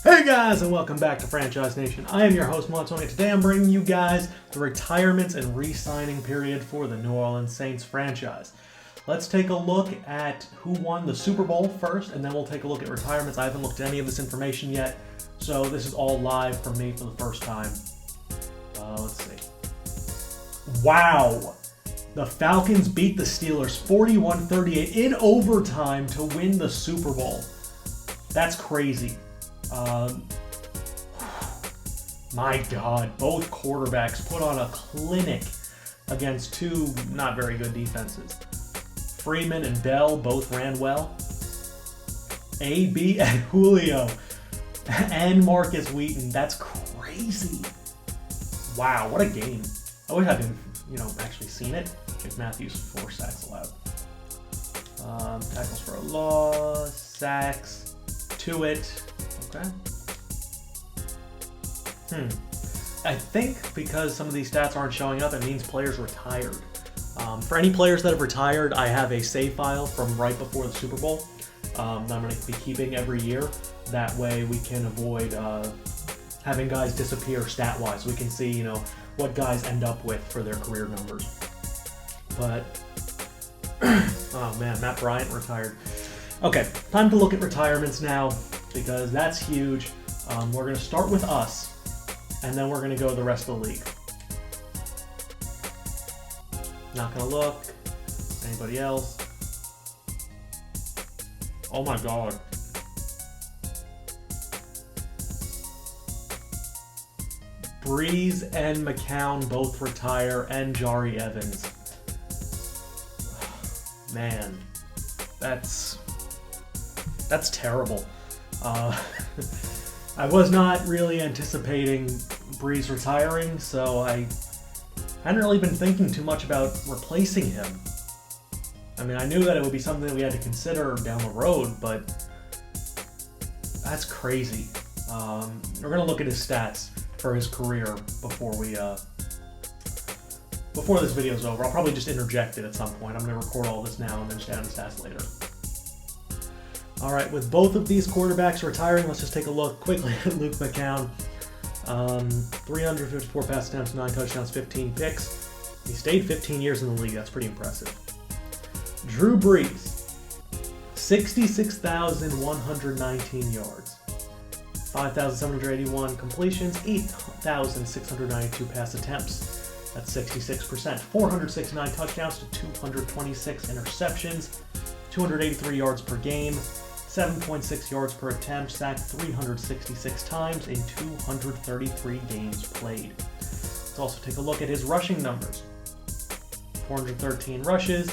Hey guys, and welcome back to Franchise Nation. I am your host, Moonlightswami. Today I'm bringing you guys the retirements and re-signing period for the New Orleans Saints franchise. Let's take a look at who won the Super Bowl first, and then we'll take a look at retirements. I haven't looked at any of this information yet, so this is all live from me for the first time. Let's see. Wow! The Falcons beat the Steelers 41-38 in overtime to win the Super Bowl. That's crazy. My God, both quarterbacks put on a clinic against two not very good defenses. Freeman and Bell both ran well. AB and Julio and Marcus Wheaton. That's crazy. Wow, what a game. I wish I could, actually seen it. Jake Matthews, 4 sacks allowed. Tackles for a loss, sacks, to it. Okay. I think because some of these stats aren't showing up, it means players retired. For any players that have retired, I have a save file from right before the Super Bowl that I'm going to be keeping every year. That way we can avoid having guys disappear stat-wise. We can see, what guys end up with for their career numbers. But, oh man, Matt Bryant retired. Okay, time to look at retirements now, because that's huge. We're going to start with us, and then we're going to go to the rest of the league. Not going to look. Anybody else? Oh my God. Brees and McCown both retire, and Jari Evans. Man, that's terrible. I was not really anticipating Brees retiring, so I hadn't really been thinking too much about replacing him. I mean, I knew that it would be something that we had to consider down the road, but that's crazy. We're going to look at his stats for his career before this video's over. I'll probably just interject it at some point. I'm going to record all this now and then just add the stats later. Alright, with both of these quarterbacks retiring, let's just take a look quickly at Luke McCown. 354 pass attempts, 9 touchdowns, 15 picks. He stayed 15 years in the league. That's pretty impressive. Drew Brees, 66,119 yards, 5,781 completions, 8,692 pass attempts. That's 66%. 469 touchdowns to 226 interceptions, 283 yards per game, 7.6 yards per attempt, sacked 366 times in 233 games played. Let's also take a look at his rushing numbers. 413 rushes,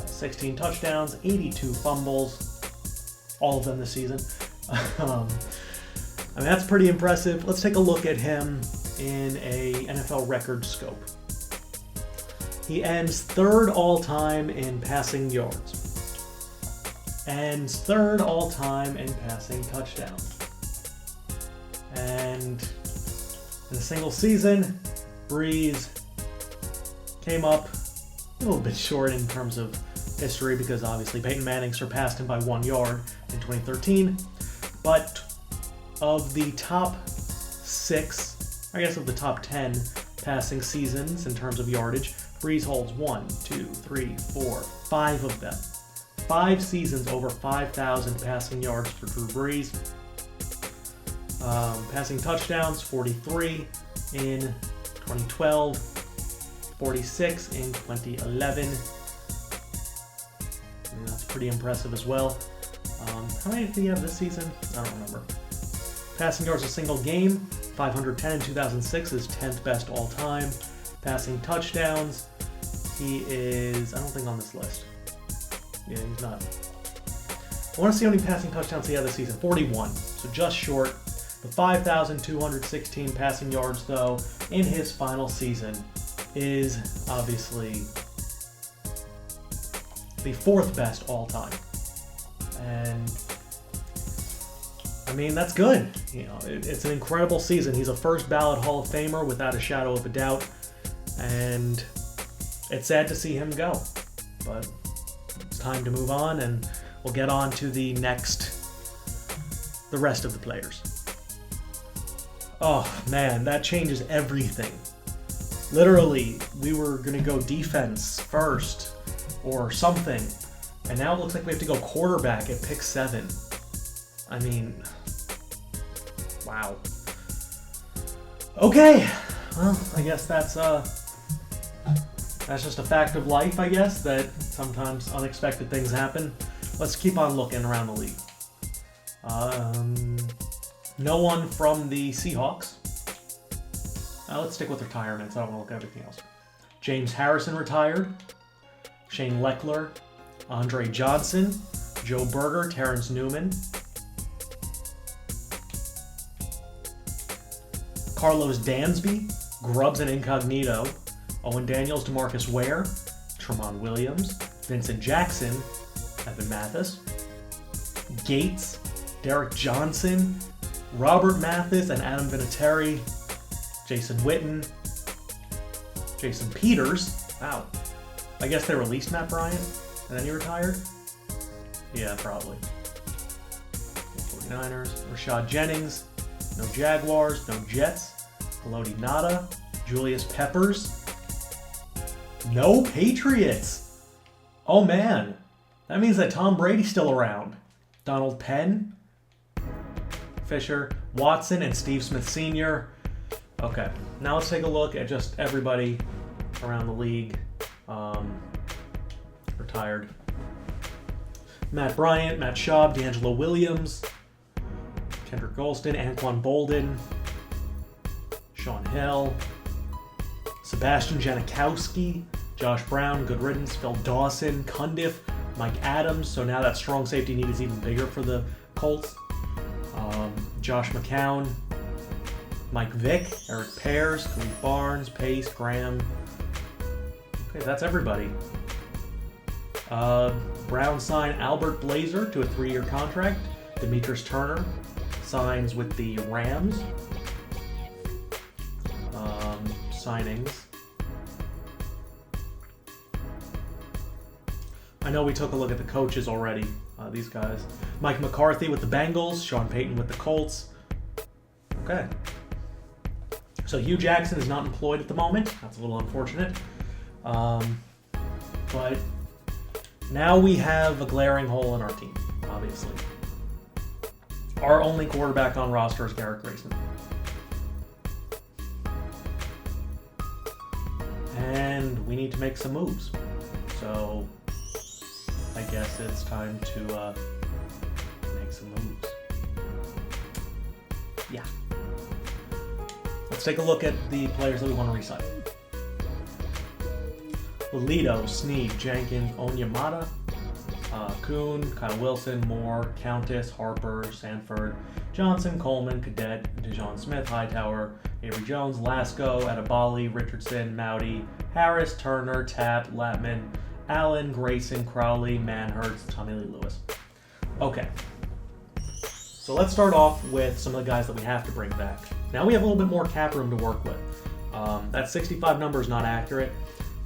16 touchdowns, 82 fumbles, all of them this season. That's pretty impressive. Let's take a look at him in a NFL record scope. He ends third all-time in passing yards. Ends third all-time in passing touchdowns. And in a single season, Brees came up a little bit short in terms of history because obviously Peyton Manning surpassed him by 1 yard in 2013. But of the top 6, I guess of the top 10 passing seasons in terms of yardage, Brees holds 1, 2, 3, 4, 5 of them. 5 seasons over 5,000 passing yards for Drew Brees. Passing touchdowns, 43 in 2012, 46 in 2011. And that's pretty impressive as well. How many did he have this season? I don't remember. Passing yards a single game, 510 in 2006 is 10th best all time. Passing touchdowns, he is, I don't think on this list. Yeah, he's not. I want to see how many passing touchdowns he had this season. 41, so just short. The 5,216 passing yards, though, in his final season is obviously the 4th best all time. And that's good. It's an incredible season. He's a first ballot Hall of Famer without a shadow of a doubt. And it's sad to see him go. But it's time to move on, and we'll get on to the next the rest of the players. Oh man, that changes everything. Literally, we were going to go defense first or something, and now it looks like we have to go quarterback at pick 7. I mean, wow. Okay, well, I guess that's just a fact of life, I guess, that sometimes unexpected things happen. Let's keep on looking around the league. No one from the Seahawks. Let's stick with retirements. I don't want to look at everything else. James Harrison retired. Shane Leckler. Andre Johnson. Joe Berger. Terrence Newman. Carlos Dansby. Grubbs and Incognito. Owen Daniels. DeMarcus Ware. Tremont Williams. Vincent Jackson. Evan Mathis. Gates. Derek Johnson. Robert Mathis and Adam Vinatieri. Jason Witten. Jason Peters. Wow. I guess they released Matt Bryant and then he retired? Yeah, probably. 49ers. Rashad Jennings. No Jaguars. No Jets. Haloti Ngata. Julius Peppers. No Patriots. Oh man. That means that Tom Brady's still around. Donald Penn. Fisher. Watson and Steve Smith Sr. Okay, now let's take a look at just everybody around the league retired. Matt Bryant, Matt Schaub, D'Angelo Williams, Kendrick Golston, Anquan Bolden, Sean Hill, Sebastian Janikowski, Josh Brown, good riddance, Phil Dawson, Cundiff, Mike Adams, so now that strong safety need is even bigger for the Colts. Josh McCown, Mike Vick, Eric Pears, Khalif Barnes, Pace, Graham. Okay, that's everybody. Brown signed Albert Blazer to a 3-year contract. Demetrius Turner signs with the Rams. Signings. I know we took a look at the coaches already, these guys. Mike McCarthy with the Bengals, Sean Payton with the Colts. Okay. So Hugh Jackson is not employed at the moment. That's a little unfortunate. But now we have a glaring hole in our team, obviously. Our only quarterback on roster is Garrett Grayson. And we need to make some moves. So I guess it's time to make some moves. Yeah. Let's take a look at the players that we want to re-sign. Lito, Snead, Jenkins, Onyemata, Kuhn, Kyle Wilson, Moore, Countess, Harper, Sanford, Johnson, Coleman, Cadet, DeJohn Smith, Hightower, Avery Jones, Lasco, Adebali, Richardson, Mowdy, Harris, Turner, Tapp, Latman, Allen, Grayson, Crowley, Manhurts, Tommy Lee Lewis. Okay. So let's start off with some of the guys that we have to bring back. Now we have a little bit more cap room to work with. That 65 number is not accurate,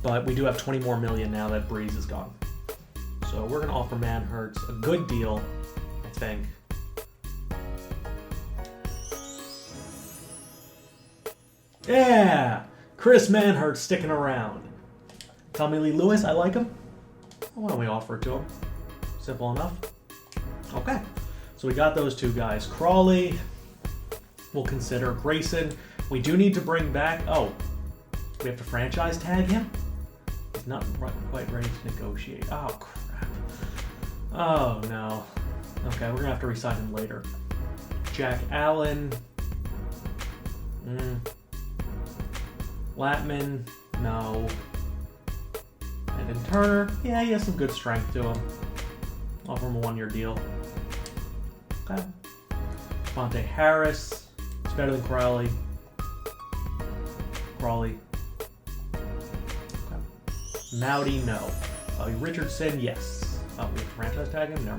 but we do have 20 more million now that Brees is gone. So we're going to offer Manhurts a good deal, I think. Yeah! Chris Manhurts sticking around. Tommy Lee Lewis, I like him. Why don't we offer it to him? Simple enough. Okay. So we got those two guys. Crawley, we'll consider. Grayson, we do need to bring back... Oh, we have to franchise tag him? He's not quite ready to negotiate. Oh, crap. Oh, no. Okay, we're going to have to re-sign him later. Jack Allen. Latman, no. And then Turner, yeah, he has some good strength to him. Offer him a 1-year deal. Okay. Monte Harris, it's better than Crowley. Okay. Mowdy, no. Richardson, yes. Oh, we have to franchise tag him? Never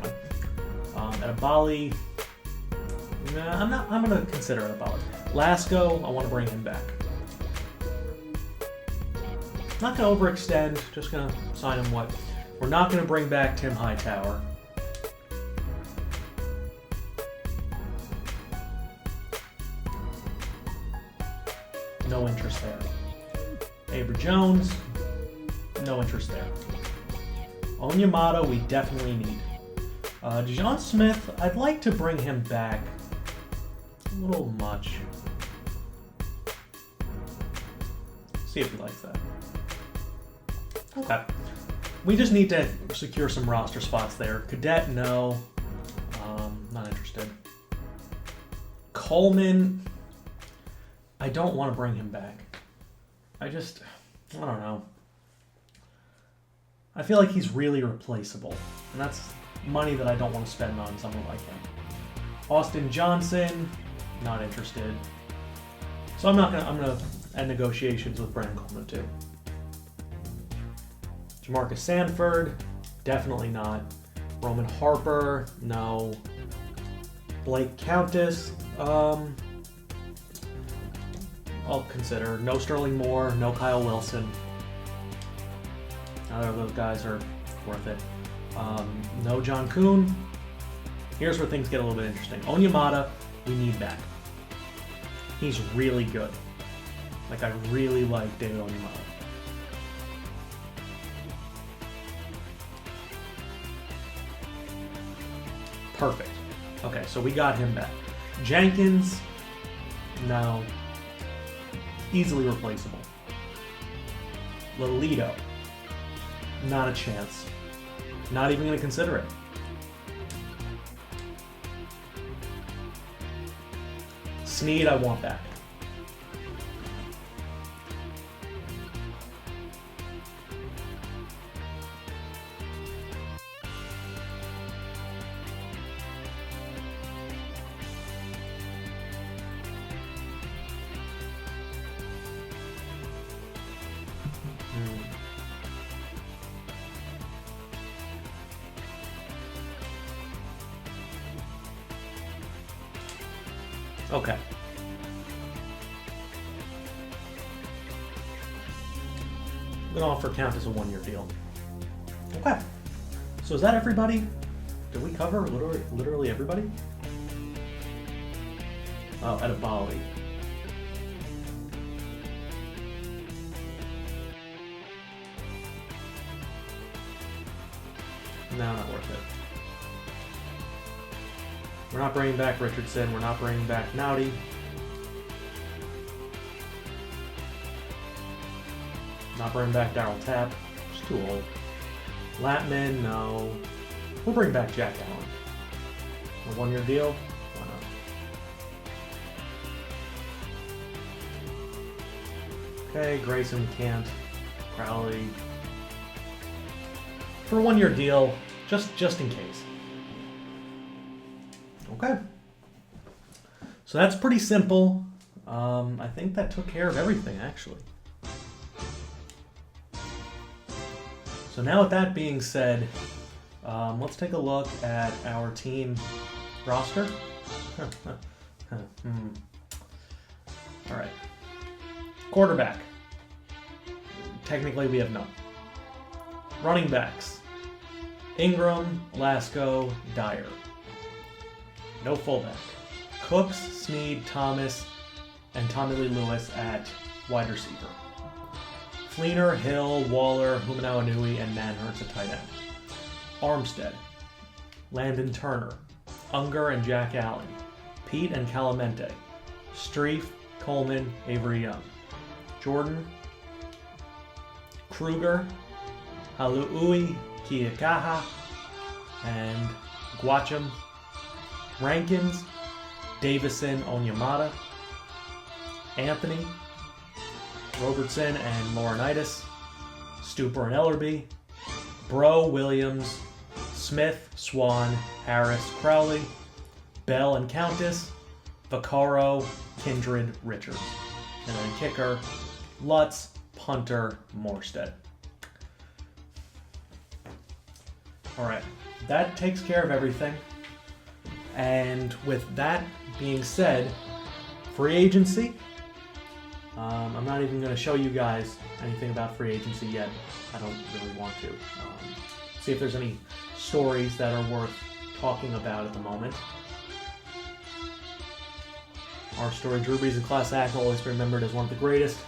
mind. Adebali, nah, I'm going to consider Adebali. Lasco, I want to bring him back. Not going to overextend, just going to sign him what. We're not going to bring back Tim Hightower. No interest there. Avery Jones, no interest there. Onyemata, we definitely need. DeJon Smith, I'd like to bring him back. A little much. See if he likes that. Okay. We just need to secure some roster spots there. Cadet, no. Not interested. Coleman, I don't want to bring him back. I don't know. I feel like he's really replaceable. And that's money that I don't want to spend on someone like him. Austin Johnson, not interested. So I'm gonna end negotiations with Brandon Coleman too. Jamarcus Sanford, definitely not. Roman Harper, no. Blake Countess, I'll consider. No Sterling Moore, no Kyle Wilson. Neither of those guys are worth it. No John Kuhn. Here's where things get a little bit interesting. Onyemata, we need back. He's really good. Like, I really like David Onyemata. Perfect. Okay, so we got him back. Jenkins, no. Easily replaceable. Lolito, not a chance. Not even going to consider it. Snead, I want back. Okay. I'm going to offer Count as a one-year deal. Okay. So is that everybody? Did we cover literally everybody? Oh, Edebali. No, not worth it. We're not bringing back Richardson. We're not bringing back Naughty. Not bringing back Darryl Tapp. He's too old. Latman, no. We'll bring back Jack Allen. A one-year deal? Why not? Okay, Grayson can't. Crowley. For a one-year deal, just in case. Okay. So that's pretty simple. I think that took care of everything, actually. So now with that being said, let's take a look at our team roster. All right. Quarterback. Technically, we have none. Running backs. Ingram, Lasco, Dyer. No fullback. Cooks, Snead, Thomas, and Tommy Lee Lewis at wide receiver. Fleener, Hill, Waller, Humana Anui, and Manhurst at tight end. Armstead, Landon Turner, Unger and Jack Allen, Pete and Calamente, Streif, Coleman, Avery Young, Jordan, Kruger, Halu'ui, Kiakaha, and Guacham, Rankins, Davison, Onyemata, Anthony, Robertson and Laurinaitis, Stuper and Ellerby, Bro, Williams, Smith, Swan, Harris, Crowley, Bell and Countess, Vaccaro, Kindred, Richards. And then kicker, Lutz, Punter, Morstead. Alright, that takes care of everything. And with that being said, free agency. I'm not even going to show you guys anything about free agency yet. I don't really want to. See if there's any stories that are worth talking about at the moment. Our story, Drew Brees in class act, will always be remembered as one of the greatest.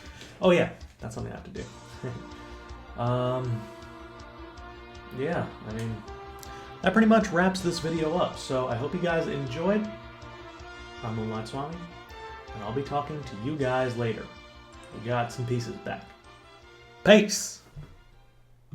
Oh yeah, that's something I have to do. Yeah, I mean, that pretty much wraps this video up. So I hope you guys enjoyed. I'm Moonlightswami, and I'll be talking to you guys later. We got some pieces back. Peace!